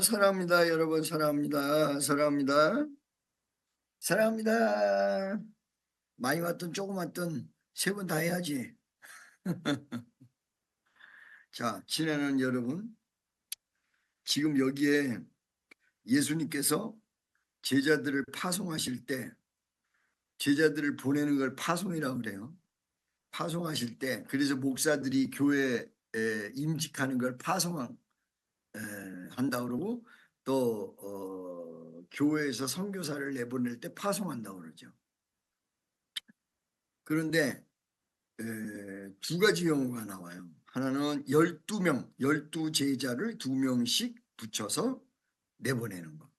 사랑합니다. 여러분, 사랑합니다. 사랑합니다. 사랑합니다. 많이 왔든 조금 왔든 세 번 다 해야지. 자, 지내는 여러분, 지금 여기에 예수님께서 제자들을 파송하실 때, 제자들을 보내는 걸 파송이라고 그래요. 파송하실 때, 그래서 목사들이 교회에 임직하는 걸 파송한다 그러고, 또 교회에서 선교사를 내보낼 때 파송한다고 그러죠. 그런데 두 가지 경우가 나와요. 하나는 12명, 12제자를 2명씩 붙여서 내보내는 것.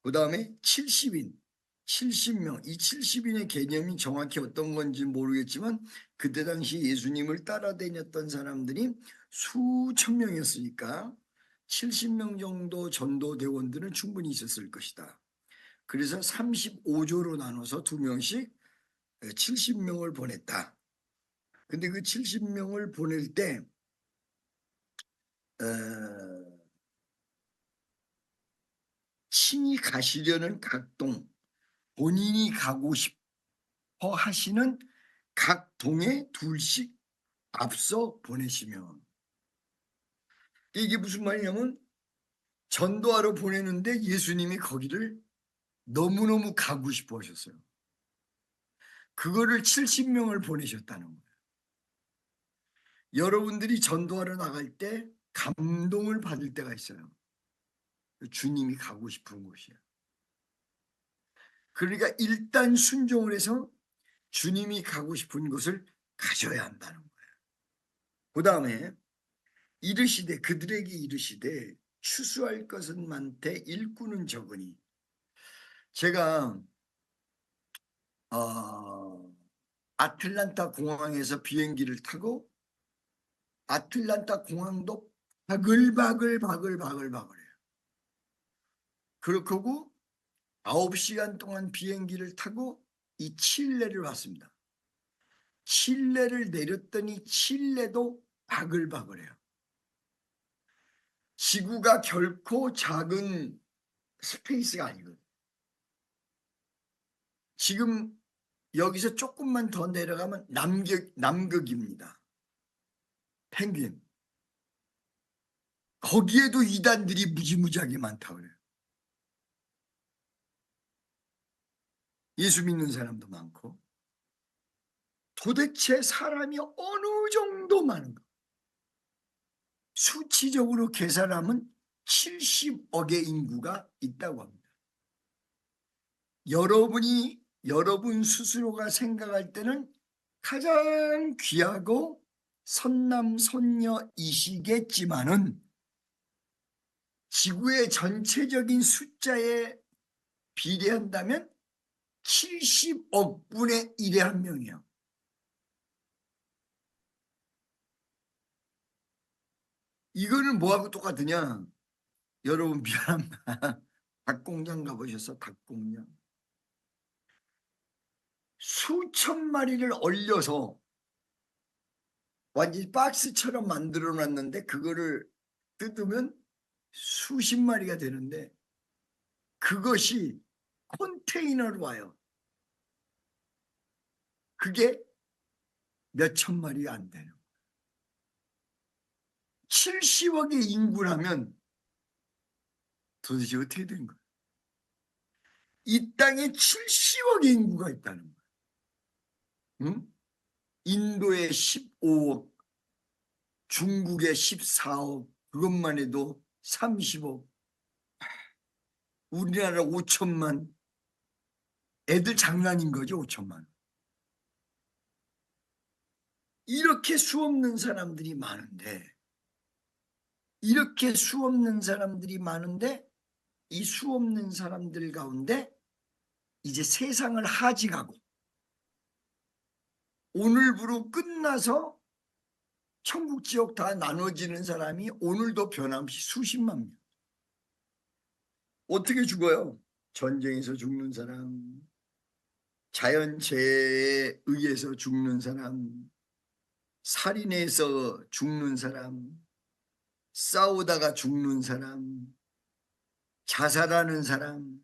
그 다음에 70인, 70명. 이 70인의 개념이 정확히 어떤 건지 모르겠지만 그때 당시 예수님을 따라다녔던 사람들이 수천 명이었으니까 70명 정도 전도대원들은 충분히 있었을 것이다. 그래서 35조로 나눠서 2명씩 70명을 보냈다. 근데 그 70명을 보낼 때 친히 가시려는 각동, 본인이 가고 싶어 하시는 각 동에 둘씩 앞서 보내시면, 이게 무슨 말이냐면 전도하러 보내는데 예수님이 거기를 너무너무 가고 싶어 하셨어요. 그거를 70명을 보내셨다는 거예요. 여러분들이 전도하러 나갈 때 감동을 받을 때가 있어요. 주님이 가고 싶은 곳이야. 그러니까 일단 순종을 해서 주님이 가고 싶은 곳을 가셔야 한다는 거예요. 그 다음에 이르시되, 그들에게 이르시되 추수할 것은 많되 일꾼은 적으니. 제가 아틀란타 공항에서 비행기를 타고 아틀란타 공항도 바글바글해요. 그렇고 9시간 동안 비행기를 타고 이 칠레를 왔습니다. 칠레를 내렸더니 칠레도 바글바글해요. 지구가 결코 작은 스페이스가 아니거든요. 지금 여기서 조금만 더 내려가면 남극입니다. 펭귄. 거기에도 이단들이 무지무지하게 많다고 그래요. 예수 믿는 사람도 많고. 도대체 사람이 어느 정도 많은가? 수치적으로 계산하면 70억의 인구가 있다고 합니다. 여러분 스스로가 생각할 때는 가장 귀하고 선남선녀이시겠지만은 지구의 전체적인 숫자에 비례한다면 70억 분의 1의 한 명이에요. 이거는 뭐하고 똑같으냐? 여러분 미안합니다. 닭공장 가보셔서 닭공장. 수천 마리를 얼려서 완전히 박스처럼 만들어 놨는데 그거를 뜯으면 수십 마리가 되는데 그것이 컨테이너로 와요. 그게 몇천 마리가 안 돼요. 70억의 인구라면 도대체 어떻게 된 거예요? 이 땅에 70억의 인구가 있다는 거예요. 응? 인도에 15억, 중국에 14억, 그것만 해도 30억, 우리나라 5천만, 애들 장난인 거죠, 5천만. 이렇게 수없는 사람들이 많은데, 이렇게 수없는 사람들이 많은데, 이 수없는 사람들 가운데 이제 세상을 하직하고 오늘부로 끝나서 천국 지옥 다 나눠지는 사람이 오늘도 변함없이 수십만 명. 어떻게 죽어요? 전쟁에서 죽는 사람, 자연재해에 의해서 죽는 사람, 살인해서 죽는 사람, 싸우다가 죽는 사람, 자살하는 사람,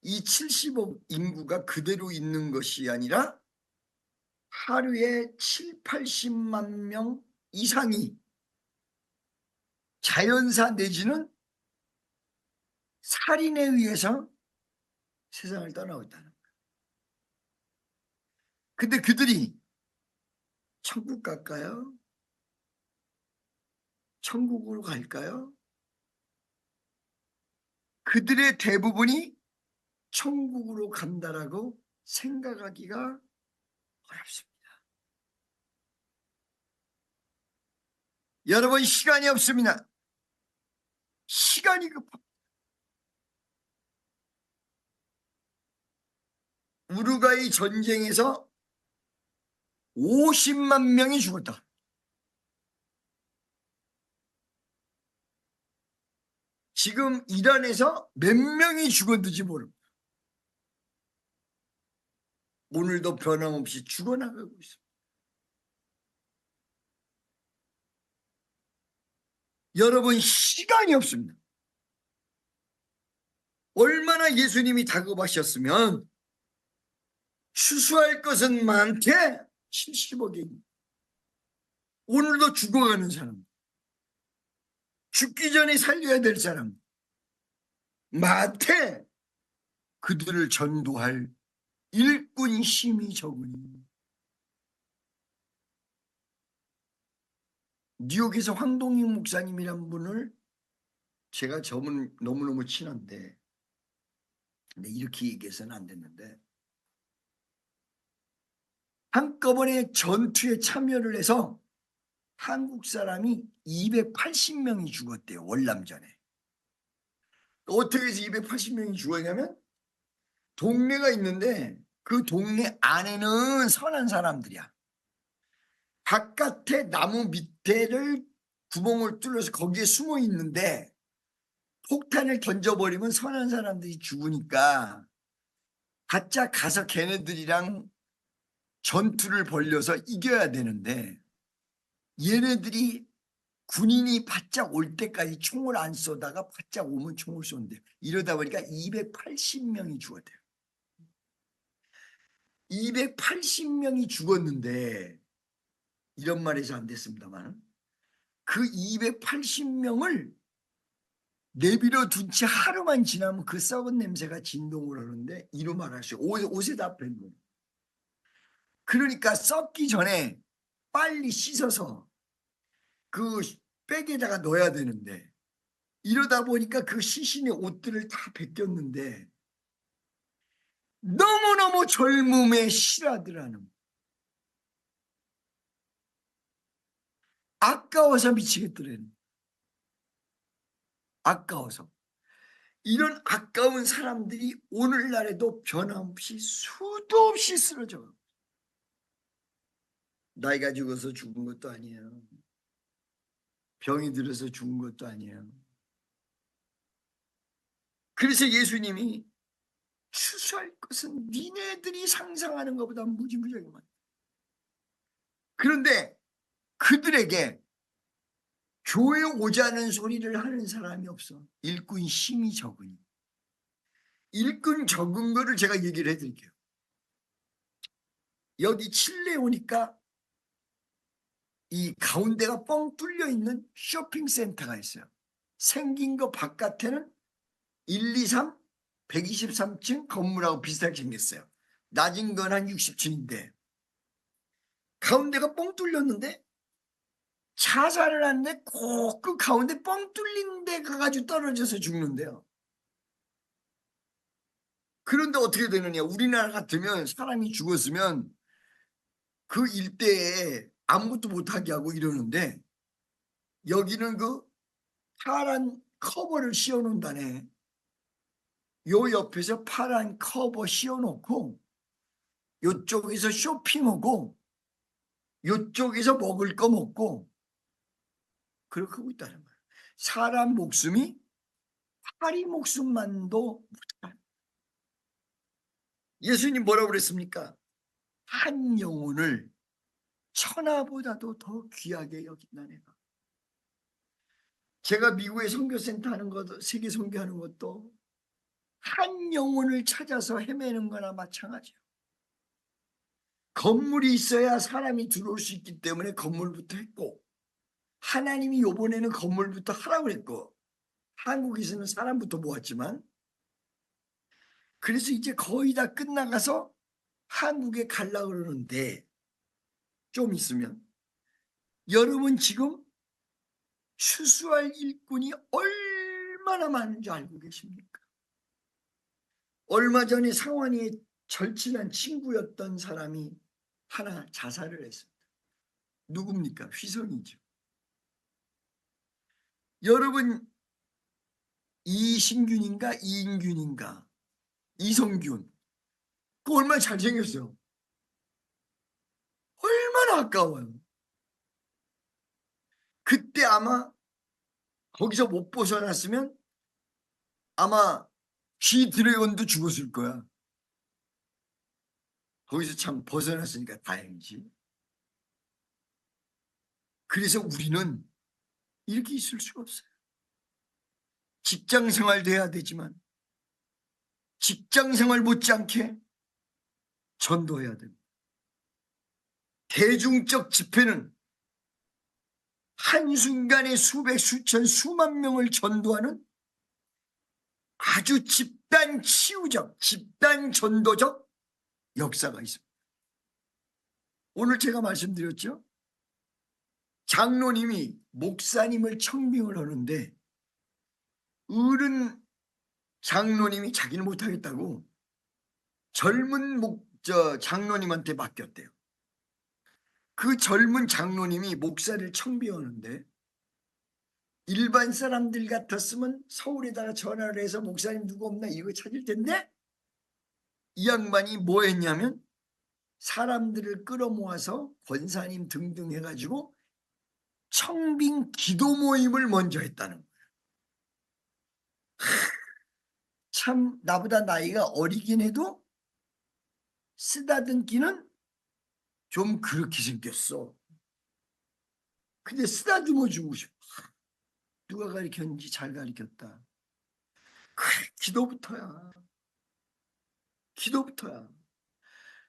이 70억 인구가 그대로 있는 것이 아니라 하루에 7, 80만 명 이상이 자연사 내지는 살인에 의해서 세상을 떠나고 있다는 거예요. 근데 그들이 천국 갈까요? 천국으로 갈까요? 그들의 대부분이 천국으로 간다라고 생각하기가 어렵습니다. 여러분, 시간이 없습니다. 시간이 급합니다. 우루과이 전쟁에서 50만 명이 죽었다. 지금 이란에서 몇 명이 죽었는지 모릅니다. 오늘도 변함없이 죽어나가고 있습니다. 여러분, 시간이 없습니다. 얼마나 예수님이 다급하셨으면 추수할 것은 많게 70억이 오늘도 죽어가는 사람, 죽기 전에 살려야 될 사람, 많게 그들을 전도할 일꾼 힘이 적으니. 뉴욕에서 황동익 목사님이란 분을 제가 저분 너무너무 친한데, 근데 이렇게 얘기해서는 안 됐는데, 한꺼번에 전투에 참여를 해서 한국 사람이 280명이 죽었대요. 월남전에. 어떻게 해서 280명이 죽었냐면 동네가 있는데 그 동네 안에는 선한 사람들이야. 바깥에 나무 밑에를 구멍을 뚫어서 거기에 숨어 있는데 폭탄을 던져버리면 선한 사람들이 죽으니까 바짝 가서 걔네들이랑 전투를 벌려서 이겨야 되는데 얘네들이 군인이 바짝 올 때까지 총을 안 쏘다가 바짝 오면 총을 쏜대요. 이러다 보니까 280명이 죽었대요. 280명이 죽었는데 이런 말 해서 안 됐습니다만 그 280명을 내버려 둔 채 하루만 지나면 그 썩은 냄새가 진동을 하는데 이로 말하시오. 옷에 다 밴. 그러니까 썩기 전에 빨리 씻어서 그 백에다가 넣어야 되는데 이러다 보니까 그 시신의 옷들을 다 벗겼는데 너무너무 젊음에 실하더라는, 아까워서 미치겠더라는. 아까워서. 이런 아까운 사람들이 오늘날에도 변함없이 수도 없이 쓰러져. 나이가 죽어서 죽은 것도 아니에요. 병이 들어서 죽은 것도 아니에요. 그래서 예수님이 추수할 것은 니네들이 상상하는 것보다 무지무지하게 많다. 그런데 그들에게 교회 오자는 소리를 하는 사람이 없어. 일꾼 힘이 적으니. 일꾼 적은 거를 제가 얘기를 해드릴게요. 여기 칠레 오니까 이 가운데가 뻥 뚫려 있는 쇼핑센터가 있어요. 생긴 거 바깥에는 1, 2, 3, 123층 건물하고 비슷하게 생겼어요. 낮은 건 한 60층인데 가운데가 뻥 뚫렸는데 자살을 하는데 꼭 그 가운데 뻥 뚫린 데 가가지고 떨어져서 죽는데요. 그런데 어떻게 되느냐. 우리나라 같으면 사람이 죽었으면 그 일대에 아무것도 못하게 하고 이러는데 여기는 그 파란 커버를 씌워놓는다네. 요 옆에서 파란 커버 씌워놓고 요쪽에서 쇼핑하고 요쪽에서 먹을 거 먹고 그렇게 하고 있다는 거예요. 사람 목숨이 파리 목숨만도 못한. 예수님 뭐라고 그랬습니까? 한 영혼을 천하보다도 더 귀하게 여긴다 내가. 제가 미국에 선교센터 하는 것도, 세계 선교하는 것도 한 영혼을 찾아서 헤매는 거나 마찬가지예요. 건물이 있어야 사람이 들어올 수 있기 때문에 건물부터 했고, 하나님이 요번에는 건물부터 하라고 했고, 한국에서는 사람부터 모았지만, 그래서 이제 거의 다 끝나가서 한국에 가려고 그러는데, 좀 있으면 여러분 지금 추수할 일꾼이 얼마나 많은 줄 알고 계십니까? 얼마 전에 상환이의 절친한 친구였던 사람이 하나 자살을 했습니다. 누굽니까? 휘성이죠. 여러분, 이신균인가 이인균인가 이성균, 그 얼마나 잘생겼어요. 얼마나 아까워요. 그때 아마 거기서 못 벗어났으면 아마 쥐 드래곤도 죽었을 거야. 거기서 참 벗어났으니까 다행이지. 그래서 우리는 이렇게 있을 수가 없어요. 직장 생활도 해야 되지만 직장 생활 못지않게 전도해야 됩니다. 대중적 집회는 한순간에 수백, 수천, 수만 명을 전도하는 아주 집단 치유적, 집단 전도적 역사가 있습니다. 오늘 제가 말씀드렸죠. 장로님이 목사님을 청빙을 하는데 어른 장로님이 자기는 못하겠다고 젊은 장로님한테 맡겼대요. 그 젊은 장로님이 목사를 청빙하는데 일반 사람들 같았으면 서울에다가 전화를 해서 목사님 누구 없나 이거 찾을 텐데 이 양반이 뭐 했냐면 사람들을 끌어모아서 권사님 등등 해가지고 청빙 기도 모임을 먼저 했다는 거예요. 참 나보다 나이가 어리긴 해도 쓰다듬기는 좀 그렇게 생겼어. 근데 쓰다듬어 주고 싶어. 누가 가르쳤는지 잘 가르쳤다. 그래, 기도부터야. 기도부터야.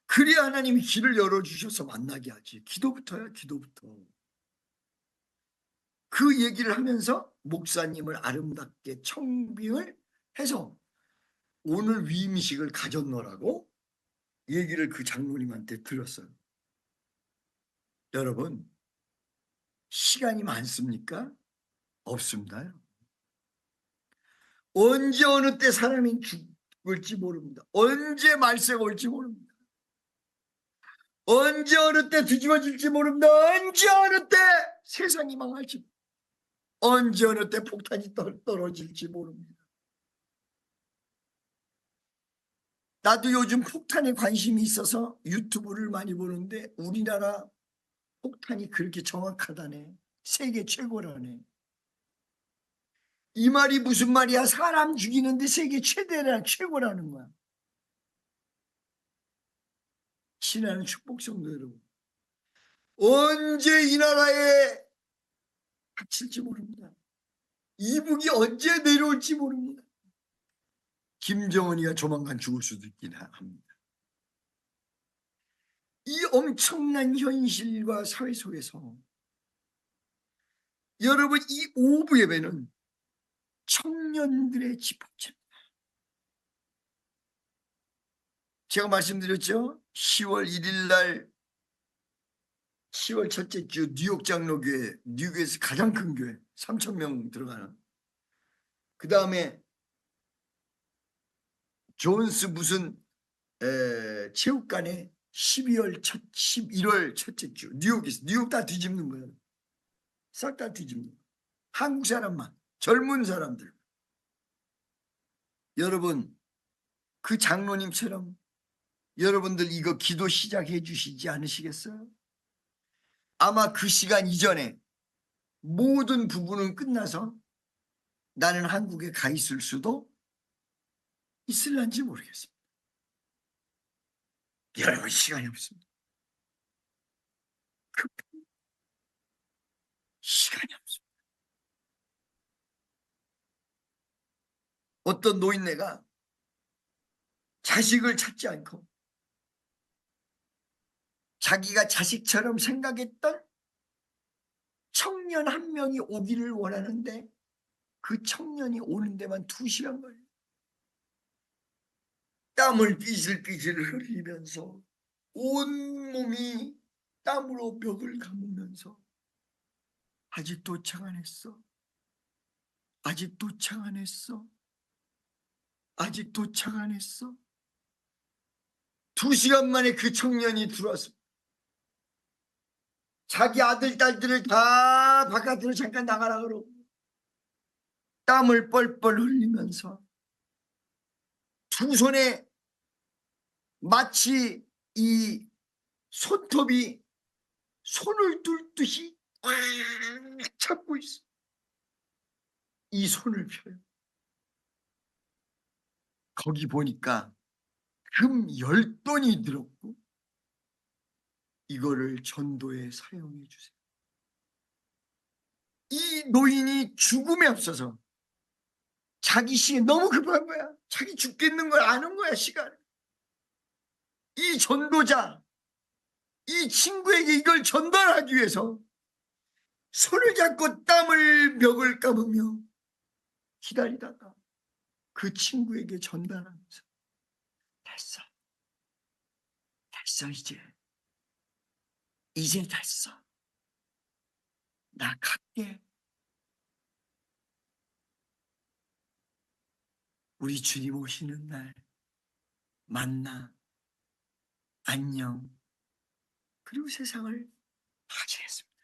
그래야 하나님이 길을 열어주셔서 만나게 하지. 기도부터야, 기도부터. 그 얘기를 하면서 목사님을 아름답게 청빙을 해서 오늘 위임식을 가졌노라고 얘기를 그 장로님한테 들었어요. 여러분, 시간이 많습니까? 없습니다. 언제 어느 때 사람이 죽을지 모릅니다. 언제 말세가 올지 모릅니다. 언제 어느 때 뒤집어질지 모릅니다. 언제 어느 때 세상이 망할지, 언제 어느 때 폭탄이 떨어질지 모릅니다. 나도 요즘 폭탄에 관심이 있어서 유튜브를 많이 보는데 우리나라 폭탄이 그렇게 정확하다네. 세계 최고라네. 이 말이 무슨 말이야? 사람 죽이는데 세계 최고라는 거야. 신하는 축복 성도 여러분, 언제 이 나라에 닥칠지 모릅니다. 이북이 언제 내려올지 모릅니다. 김정은이가 조만간 죽을 수도 있긴 합니다. 이 엄청난 현실과 사회 속에서 여러분, 이 오부 예배는 청년들의 집합체입니다. 제가 말씀드렸죠. 10월 1일 날 10월 첫째 주 뉴욕 장로교회, 뉴욕에서 가장 큰 교회 3,000명 들어가는, 그 다음에 존스 무슨 체육관에 11월 첫째 주 뉴욕에서, 뉴욕 다 뒤집는 거예요. 싹 다 뒤집는 거예요. 한국 사람만, 젊은 사람들. 여러분, 그 장로님처럼 여러분들 이거 기도 시작해 주시지 않으시겠어요? 아마 그 시간 이전에 모든 부분은 끝나서 나는 한국에 가 있을 수도 있을런지 모르겠습니다. 여러분, 시간이 없습니다. 시간이 없습니다. 어떤 노인네가 자식을 찾지 않고 자기가 자식처럼 생각했던 청년 한 명이 오기를 원하는데 그 청년이 오는 데만 2시간 걸려요. 땀을 삐질삐질 흘리면서 온몸이 땀으로 벽을 감으면서 아직 도착 안 했어. 아직 도착 안 했어. 아직 도착 안 했어. 2시간 만에 그 청년이 들어와서 자기 아들, 딸들을 다 바깥으로 잠깐 나가라 그러고 땀을 뻘뻘 흘리면서 두 손에 마치 이 손톱이 손을 뚫듯이 꽉 잡고 있어. 이 손을 펴요. 거기 보니까 금 10돈이 들었고 이거를 전도에 사용해 주세요. 이 노인이 죽음에 앞서서 자기 시에 너무 급한 거야. 자기 죽겠는 걸 아는 거야, 시간. 이 전도자, 이 친구에게 이걸 전달하기 위해서 손을 잡고 땀을 멱을 감으며 기다리다가 그 친구에게 전달하면서 됐어. 됐어, 이제 됐어. 나 갈게. 우리 주님 오시는 날 만나. 안녕. 그리고 세상을 맞이했습니다.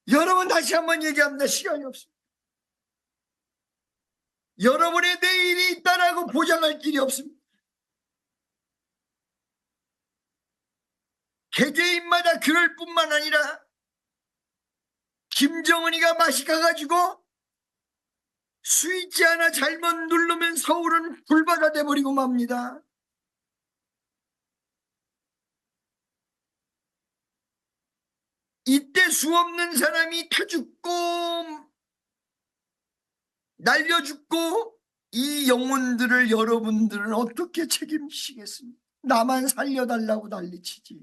여러분 다시 한번 얘기합니다. 시간이 없습니다. 여러분의 내일이 있다라고 보장할 길이 없습니다. 개개인마다 그럴 뿐만 아니라 김정은이가 맛이 가가지고 스위치 하나 잘못 누르면 서울은 불바다 돼버리고 맙니다. 이때 수없는 사람이 타 죽고 날려 죽고 이 영혼들을 여러분들은 어떻게 책임지시겠습니까? 나만 살려달라고 난리치지.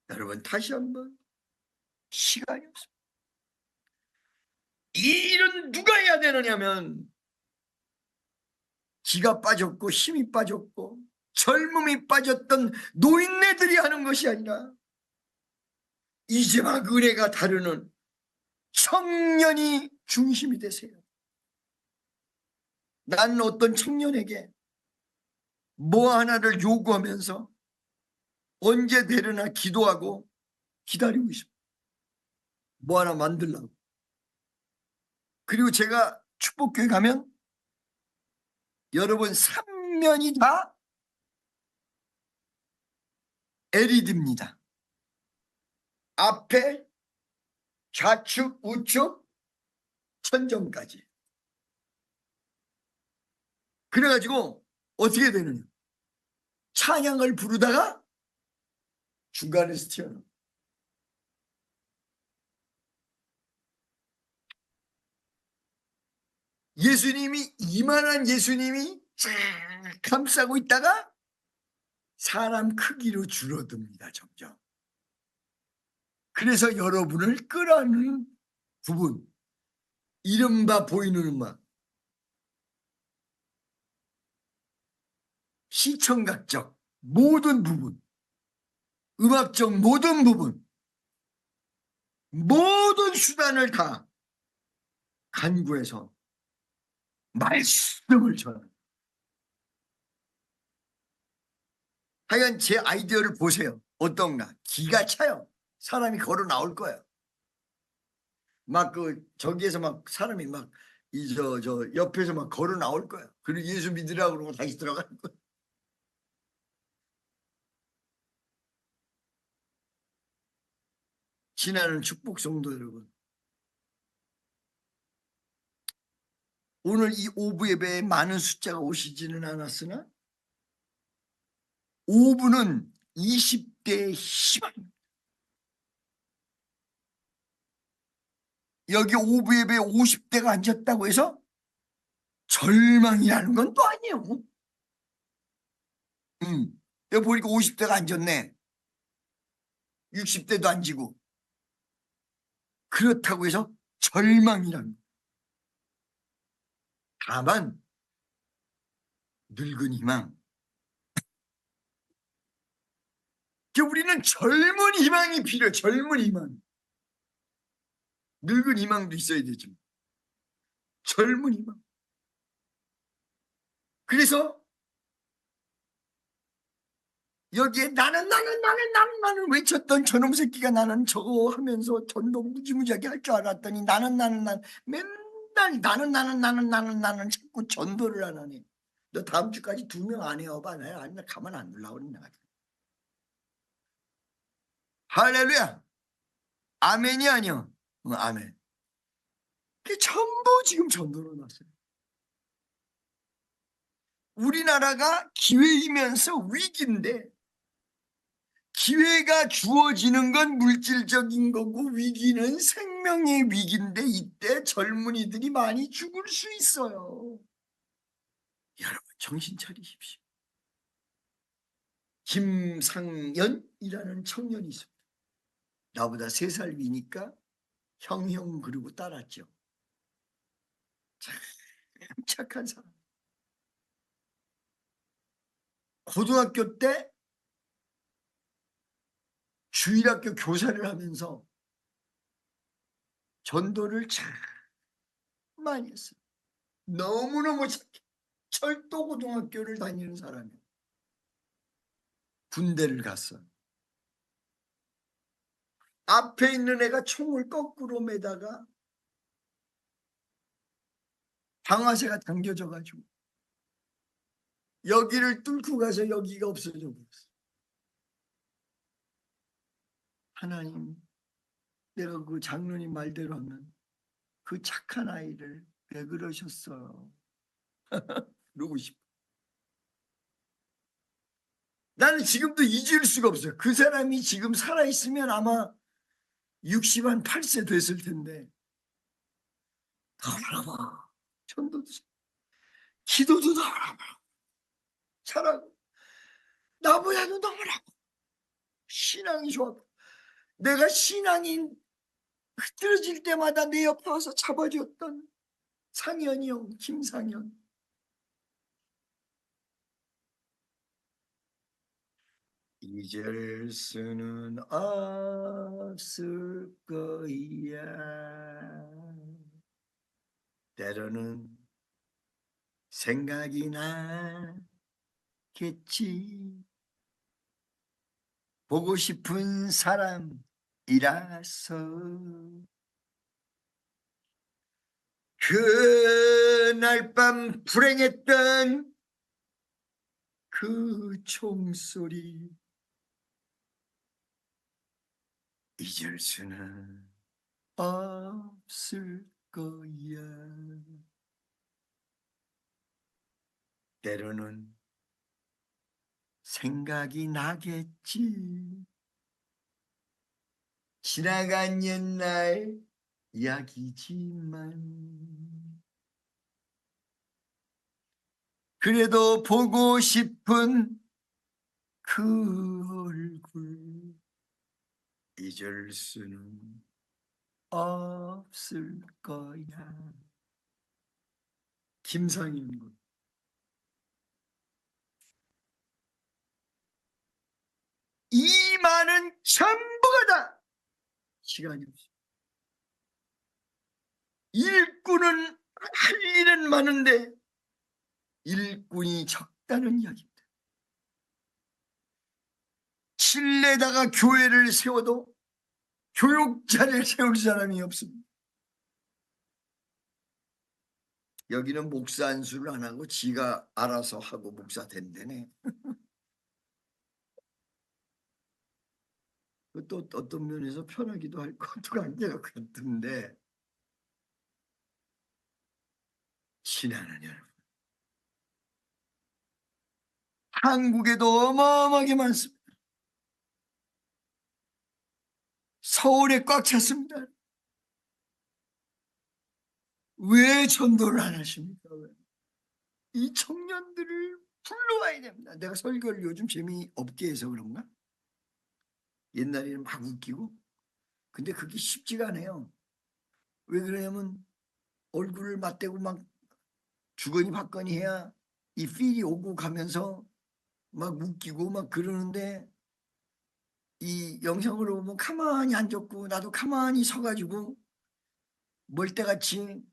여러분 다시 한번 시간이 없습니다. 이 일은 누가 해야 되느냐면 기가 빠졌고 힘이 빠졌고 젊음이 빠졌던 노인네들이 하는 것이 아니라 이제 막 은혜가 다루는 청년이 중심이 되세요. 나는 어떤 청년에게 뭐 하나를 요구하면서 언제 되려나 기도하고 기다리고 있습니다. 뭐 하나 만들려고. 그리고 제가 축복교회 가면 여러분 3면이 다 LED입니다. 앞에 좌측 우측 천정까지. 그래가지고 어떻게 되느냐. 찬양을 부르다가 중간에서 튀어나와. 예수님이 이만한 예수님이 쫙 감싸고 있다가 사람 크기로 줄어듭니다. 점점. 그래서 여러분을 끌어안는 부분, 이른바 보이는 음악, 시청각적 모든 부분, 음악적 모든 부분, 모든 수단을 다 간구해서 말씀을 전합니다. 하여간 제 아이디어를 보세요. 어떤가? 기가 차요. 사람이 걸어 나올 거예요. 막 저기에서 막 사람이 막 저 옆에서 막 걸어 나올 거예요. 그리고 예수 믿으라고 그러고 다시 들어가는 거예요. 지나는 축복 성도 여러분. 오늘 이 오부 예배에 많은 숫자가 오시지는 않았으나 오부는 20대의 희망입니다. 여기 오브예배에 50대가 앉았다고 해서 절망이라는 건 또 아니에요. 여기 보니까 50대가 앉았네. 60대도 앉고. 그렇다고 해서 절망이라는 거. 다만 늙은 희망. 우리는 젊은 희망이 필요해. 젊은 희망. 늙은 희망도 있어야 되죠. 젊은 희망. 그래서 여기에 나는 외쳤던 저놈 새끼가 나는 저거 하면서 전도 무지무지하게 할 줄 알았더니 나는 맨날 나는 자꾸 전도를 안 하네. 너 다음 주까지 2명 안 해봐봐. 나 가만 안 둘라고 그러네. 할렐루야. 아멘이 아니요. 아멘. 그게 전부 지금 전도로 났어요. 우리나라가 기회이면서 위기인데, 기회가 주어지는 건 물질적인 거고 위기는 생명의 위기인데, 이때 젊은이들이 많이 죽을 수 있어요. 여러분 정신 차리십시오. 김상연이라는 청년이 있습니다. 나보다 3살 위니까 형 그러고 따랐죠. 참 착한 사람. 고등학교 때 주일학교 교사를 하면서 전도를 참 많이 했어요. 너무너무 착해. 철도고등학교를 다니는 사람이에요. 군대를 갔어. 앞에 있는 애가 총을 거꾸로 매다가 방아쇠가 당겨져가지고 여기를 뚫고 가서 여기가 없어져 버렸어. 하나님, 내가 그 장로님 말대로 하면 그 착한 아이를 왜 그러셨어요? 그러고 싶어. 나는 지금도 잊을 수가 없어요. 그 사람이 지금 살아있으면 아마 60한 8세 됐을 텐데 너무너무 전도도 기도도 너무너무 잘하고 나보다도 너무너무 신앙이 좋았고, 내가 신앙이 흐트러질 때마다 내 옆에 와서 잡아줬던 상현이 형, 김상현. 잊을 수는 없을 거야. 때로는 생각이 나겠지. 보고 싶은 사람이라서. 그날 밤 불행했던 그 총소리 잊을 수는 없을 거야. 때로는 생각이 나겠지. 지나간 옛날 이야기지만 그래도 보고 싶은 그 얼굴 잊을 수는 없을 거야. 김상인 군. 이 말은 전부가 다 시간이 없어. 일꾼은 할 일은 많은데 일꾼이 적다는 이야기입니다. 칠레다가 교회를 세워도 교육자를 세울 사람이 없습니다. 여기는 목사 안수를 안 하고 지가 알아서 하고 목사 된다네. 또 어떤 면에서 편하기도 할 것도 한것 같은데, 신하는 여러분, 한국에도 어마어마하게 많습니다. 서울에 꽉 찼습니다. 왜 전도를 안 하십니까? 왜? 이 청년들을 불러와야 됩니다. 내가 설교를 요즘 재미없게 해서 그런가? 옛날에는 막 웃기고. 근데 그게 쉽지가 않아요. 왜 그러냐면 얼굴을 맞대고 막 주거니 받거니 해야 이 필이 오고 가면서 막 웃기고 막 그러는데, 이 영상으로 보면 가만히 앉았고 나도 가만히 서가지고 멀때같이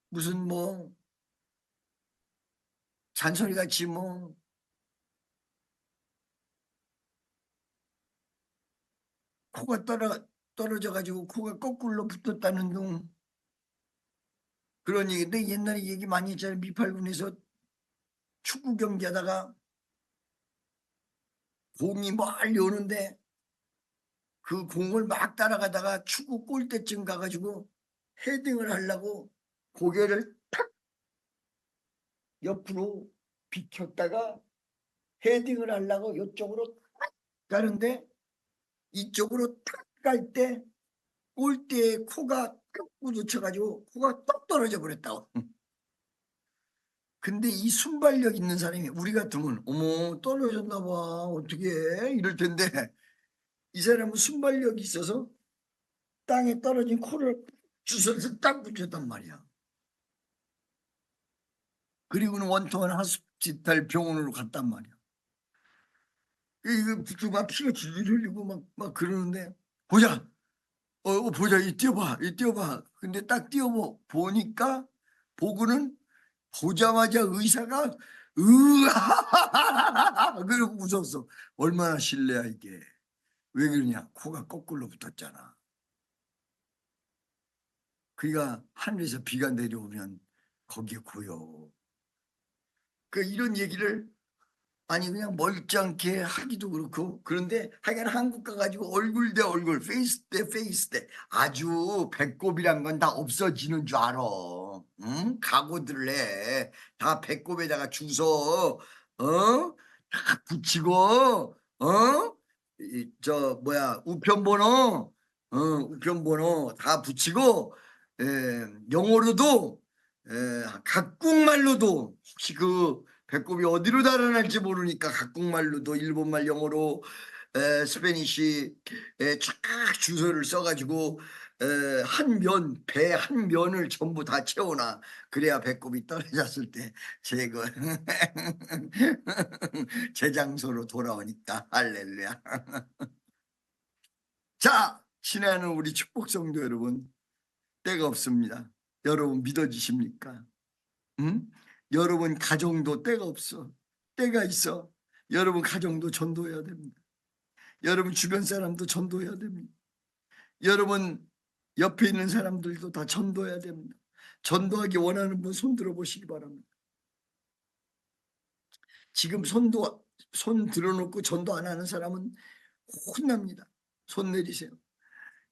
무슨 뭐 잔소리같이 뭐 코가 떨어져가지고 코가 거꾸로 붙었다는 둥 그런 얘기인데, 옛날에 얘기 많이 했잖아요. 미팔군에서 축구 경기하다가 공이 멀리 오는데 그 공을 막 따라가다가 축구 골대쯤 가가지고 헤딩을 하려고 고개를 탁 옆으로 비켰다가 헤딩을 하려고 이쪽으로 탁 가는데, 이쪽으로 탁 갈 때 골대에 코가 딱 부딪혀가지고 코가 떡 떨어져 버렸다고. 근데 이 순발력 있는 사람이 우리 같으면 어머 떨어졌나 봐 어떻게 해? 이럴 텐데, 이 사람은 순발력이 있어서 땅에 떨어진 코를 주워서 딱 붙였단 말이야. 그리고는 원통한 하스피탈 병원으로 갔단 말이야. 이거 붙고 막 피가 줄줄 흘리고 막 그러는데, 보자 보자 이 뛰어봐 이 뛰어봐. 근데 딱 보니까 보고는 보자마자 의사가 으아 그러고 웃었어. 얼마나 실례야 이게. 왜 그러냐, 코가 거꾸로 붙었잖아. 그러니까 하늘에서 비가 내려오면 거기에 고여. 그 이런 얘기를 아니 그냥 멀쩡하게 하기도 그렇고, 그런데 하여간 한국 가가지고 얼굴 대 얼굴 페이스 대 페이스 대 아주 배꼽이란 건 다 없어지는 줄 알아. 응? 각오들 해. 다 배꼽에다가 주소 다 붙이고 저 뭐야 우편번호 우편번호 다 붙이고, 영어로도 각국말로도 혹시 그 배꼽이 어디로 달아날지 모르니까 각국말로도 일본말 영어로 스페니쉬 쫙 주소를 써가지고 배 한 면을 전부 다 채워놔. 그래야 배꼽이 떨어졌을 때 제거 제 장소로 돌아오니까. 할렐루야. 자, 친애하는 우리 축복성도 여러분, 때가 없습니다. 여러분 믿어지십니까? 응? 여러분 가정도 때가 없어. 때가 있어. 여러분 가정도 전도해야 됩니다. 여러분 주변 사람도 전도해야 됩니다. 여러분 옆에 있는 사람들도 다 전도해야 됩니다. 전도하기 원하는 분 손 들어보시기 바랍니다. 지금 손 들어놓고 전도 안 하는 사람은 혼납니다. 손 내리세요.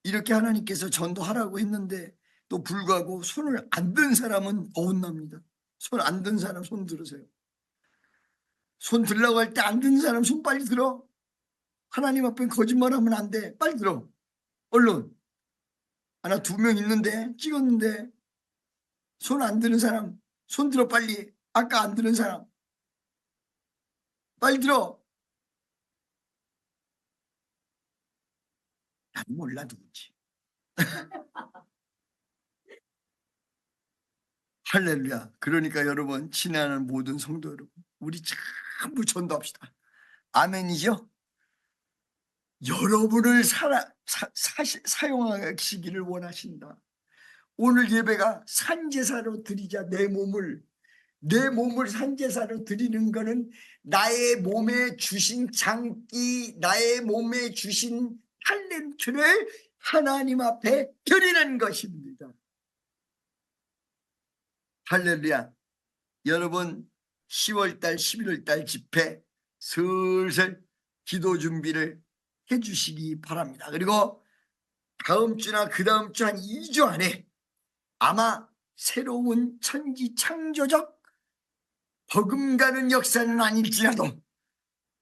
이렇게 하나님께서 전도하라고 했는데 또 불구하고 손을 안 든 사람은 혼납니다. 손 안 든 사람 손 들으세요. 손 들라고 할 때 안 든 사람 손 빨리 들어. 하나님 앞에 거짓말하면 안 돼. 빨리 들어. 얼른. 하나 2명 있는데 찍었는데 손 안 드는 사람 손 들어 빨리. 아까 안 드는 사람 빨리 들어. 나도 몰라 누군지. 할렐루야. 그러니까 여러분, 친애하는 모든 성도 여러분, 우리 전부 전도합시다. 아멘이죠? 여러분을 사용하시기를 원하신다. 오늘 예배가 산제사로 드리자. 내 몸을 산제사로 드리는 것은 나의 몸에 주신 장기, 나의 몸에 주신 탤런트를 하나님 앞에 드리는 것입니다. 할렐루야. 여러분 10월달 11월달 집회 슬슬 기도 준비를 해주시기 바랍니다. 그리고 다음 주나 그 다음 주 한 2주 안에 아마 새로운 천지 창조적 버금가는 역사는 아닐지라도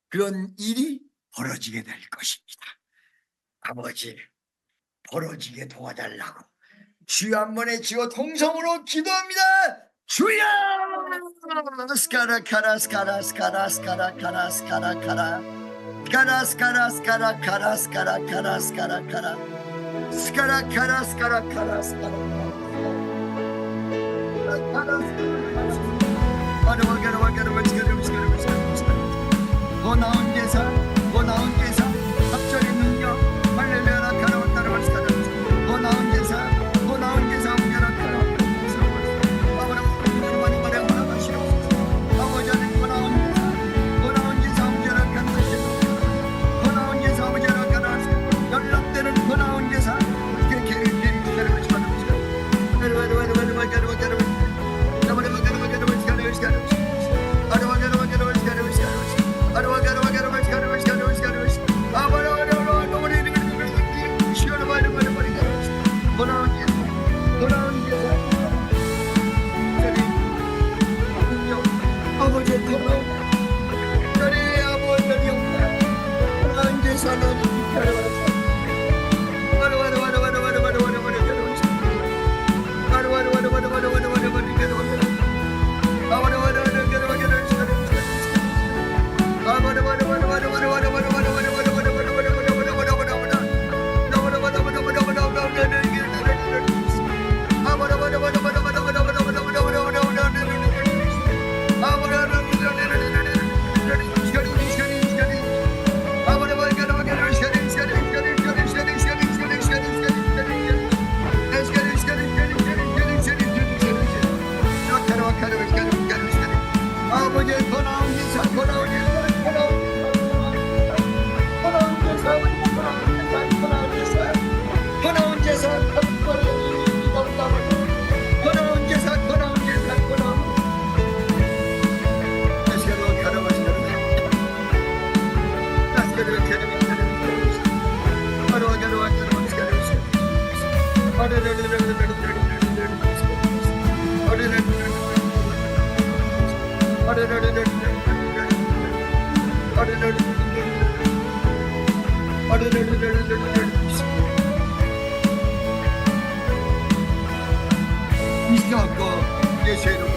그런 일이 벌어지게 될 것입니다. 아버지, 벌어지게 도와달라고 주여 한 번에 지어 통성으로 기도합니다. 주여! 스카라 카라 스카라 스카라 스카라 카라 스카라 카라 카라 스카라 스카라 카라 스카라 카라 스카라 카라 스카라 카라 스카라 카라 스카라 더 나은 제사, 더 나은 제사, 합절의 능력, 할렐루야라 카라와타라 마스카라. 더 나은 제사, 더 나은 제사, 우리라 카라와타라 마스카라. 아버지 많이 말해 보라마시오. 아버지 더 나은 제사, 더 나은 제사, 우리라 카라와타라. 더 나은 제사, 우리라 카라와타라. 연락되는 더 나은 제사, 이스라엘과 예수의